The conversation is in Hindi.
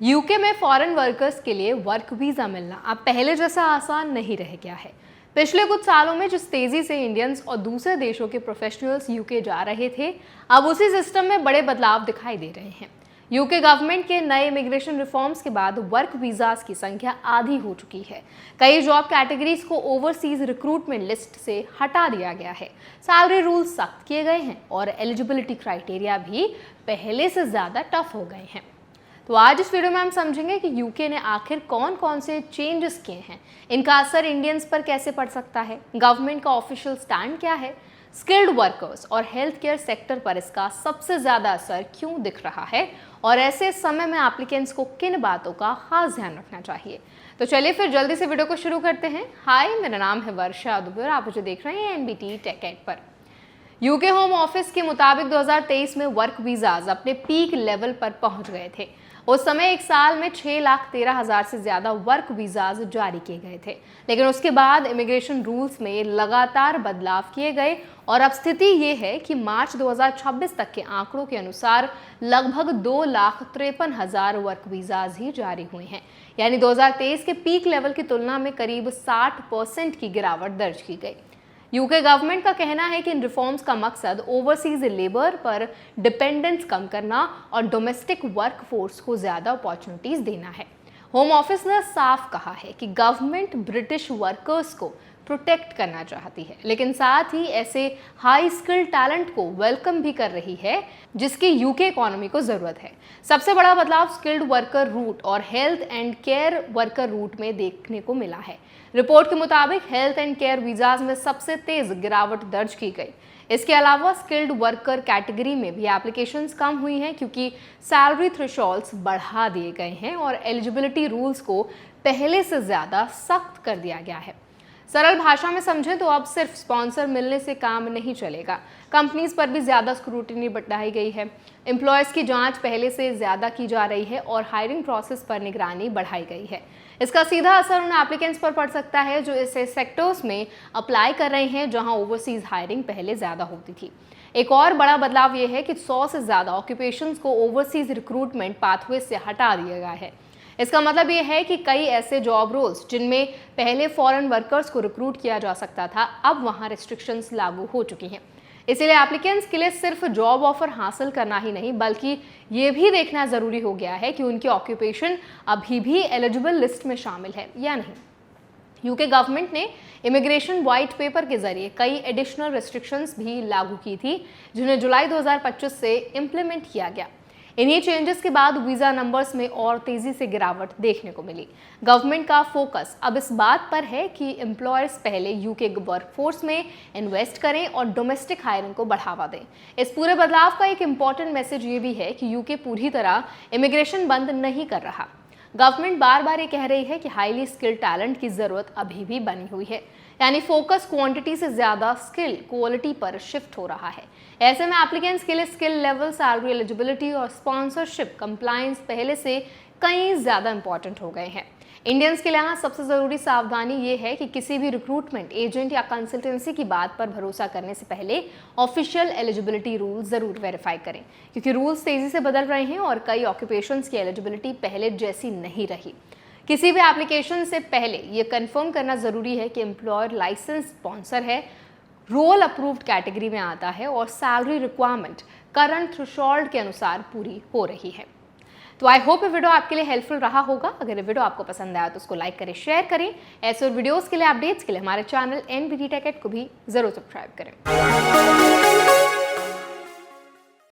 यूके में फॉरेन वर्कर्स के लिए वर्क वीज़ा मिलना अब पहले जैसा आसान नहीं रह गया है। पिछले कुछ सालों में जिस तेज़ी से इंडियंस और दूसरे देशों के प्रोफेशनल्स यूके जा रहे थे, अब उसी सिस्टम में बड़े बदलाव दिखाई दे रहे हैं। यूके गवर्नमेंट के नए इमिग्रेशन रिफॉर्म्स के बाद वर्क वीज़ाज की संख्या आधी हो चुकी है। कई जॉब कैटेगरीज को ओवरसीज रिक्रूटमेंट लिस्ट से हटा दिया गया है। सैलरी रूल्स सख्त किए गए हैं और एलिजिबिलिटी क्राइटेरिया भी पहले से ज़्यादा टफ हो गए हैं। तो आज इस वीडियो में हम समझेंगे कि यूके ने आखिर कौन कौन से चेंजेस किए हैं, इनका असर इंडियंस पर कैसे पड़ सकता है, गवर्नमेंट का ऑफिशियल स्टैंड क्या है, स्किल्ड वर्कर्स और हेल्थ केयर सेक्टर पर इसका सबसे ज़्यादा असर क्यों दिख रहा है और ऐसे समय में एप्लीकेंट्स को किन बातों का खास ध्यान रखना चाहिए। तो चलिए फिर जल्दी से वीडियो को शुरू करते हैं। हाय, मेरा नाम है वर्षा दुबे और आप मुझे देख रहे हैं एनबीटी टेक एड पर। यूके होम ऑफिस के मुताबिक 2023 में वर्क वीज़ाज अपने पीक लेवल पर पहुंच गए थे। उस समय एक साल में 6,13,000 से ज़्यादा वर्क वीज़ाज जारी किए गए थे, लेकिन उसके बाद इमिग्रेशन रूल्स में लगातार बदलाव किए गए और अब स्थिति ये है कि मार्च 2026 तक के आंकड़ों के अनुसार लगभग 2,53,000 वर्क वीज़ाज ही जारी हुए हैं। यानी 2023 के पीक लेवल की तुलना में करीब 60% की गिरावट दर्ज की गई। यूके गवर्नमेंट का कहना है कि इन रिफॉर्म्स का मकसद ओवरसीज लेबर पर डिपेंडेंस कम करना और डोमेस्टिक वर्कफोर्स को ज़्यादा अपॉर्चुनिटीज़ देना है। होम ऑफिस ने साफ कहा है कि गवर्नमेंट ब्रिटिश वर्कर्स को प्रोटेक्ट करना चाहती है, लेकिन साथ ही ऐसे हाई स्किल्ड टैलेंट को वेलकम भी कर रही है जिसकी यूके इकोनॉमी को ज़रूरत है। सबसे बड़ा बदलाव स्किल्ड वर्कर रूट और health and care worker route में देखने को मिला है। रिपोर्ट के मुताबिक हेल्थ एंड केयर वीज़ाज में सबसे तेज़ गिरावट दर्ज की गई। इसके अलावा स्किल्ड वर्कर कैटेगरी में भी एप्लीकेशंस कम हुई हैं क्योंकि सैलरी थ्रेशोल्ड्स बढ़ा दिए गए हैं और एलिजिबिलिटी रूल्स को पहले से ज़्यादा सख्त कर दिया गया है। सरल भाषा में समझें तो अब सिर्फ स्पॉन्सर मिलने से काम नहीं चलेगा। कंपनीज पर भी ज़्यादा स्क्रूटिनी बढ़ाई गई है, एम्प्लॉयज़ की जांच पहले से ज़्यादा की जा रही है और हायरिंग प्रोसेस पर निगरानी बढ़ाई गई है। इसका सीधा असर उन एप्लीकेंट्स पर पड़ सकता है जो ऐसे सेक्टर्स में अप्लाई कर रहे हैं जहां ओवरसीज हायरिंग पहले ज़्यादा होती थी। एक और बड़ा बदलाव यह है कि 100 से ज़्यादा ऑक्यूपेशंस को ओवरसीज रिक्रूटमेंट पाथवे से हटा दिया गया है। इसका मतलब ये है कि कई ऐसे जॉब रोल्स जिनमें पहले फॉरेन वर्कर्स को रिक्रूट किया जा सकता था, अब वहां रिस्ट्रिक्शंस लागू हो चुकी हैं। इसीलिए एप्लीकेंट्स के लिए सिर्फ जॉब ऑफर हासिल करना ही नहीं बल्कि ये भी देखना ज़रूरी हो गया है कि उनकी ऑक्यूपेशन अभी भी एलिजिबल लिस्ट में शामिल है या नहीं। यूके गवर्नमेंट ने इमिग्रेशन वाइट पेपर के जरिए कई एडिशनल रेस्ट्रिक्शंस भी लागू की थी जिन्हें जुलाई 2025 से इम्प्लीमेंट किया गया। इन्हीं चेंजेस के बाद वीज़ा नंबर्स में और तेज़ी से गिरावट देखने को मिली। गवर्नमेंट का फोकस अब इस बात पर है कि एम्प्लॉयर्स पहले यूके वर्कफोर्स में इन्वेस्ट करें और डोमेस्टिक हायरिंग को बढ़ावा दें। इस पूरे बदलाव का एक इम्पॉर्टेंट मैसेज ये भी है कि यूके पूरी तरह इमिग्रेशन बंद नहीं कर रहा। गवर्नमेंट बार बार ये कह रही है कि हाईली स्किल्ड टैलेंट की ज़रूरत अभी भी बनी हुई है, यानी फोकस क्वांटिटी से ज़्यादा स्किल क्वालिटी पर शिफ्ट हो रहा है। ऐसे में एप्लीकेंट्स के लिए स्किल लेवल, सैलरी एलिजिबिलिटी और स्पॉन्सरशिप कंप्लायंस पहले से कहीं ज़्यादा इंपॉर्टेंट हो गए हैं। इंडियंस के लिए यहाँ सबसे ज़रूरी सावधानी ये है कि किसी भी रिक्रूटमेंट एजेंट या कंसल्टेंसी की बात पर भरोसा करने से पहले ऑफिशियल एलिजिबिलिटी रूल ज़रूर वेरीफाई करें, क्योंकि रूल्स तेज़ी से बदल रहे हैं और कई ऑक्यूपेशंस की एलिजिबिलिटी पहले जैसी नहीं रही। किसी भी एप्लीकेशन से पहले ये कंफर्म करना ज़रूरी है कि एम्प्लॉयर लाइसेंस स्पॉन्सर है, रोल अप्रूव्ड कैटेगरी में आता है और सैलरी रिक्वायरमेंट करंट थ्रेशोल्ड के अनुसार पूरी हो रही है। तो आई होप ये वीडियो आपके लिए हेल्पफुल रहा होगा। अगर ये वीडियो आपको पसंद आया तो उसको लाइक करें, शेयर करें। ऐसे और वीडियोस के लिए, अपडेट्स के लिए हमारे चैनल एनबीटी टेक एड को भी जरूर सब्सक्राइब करें।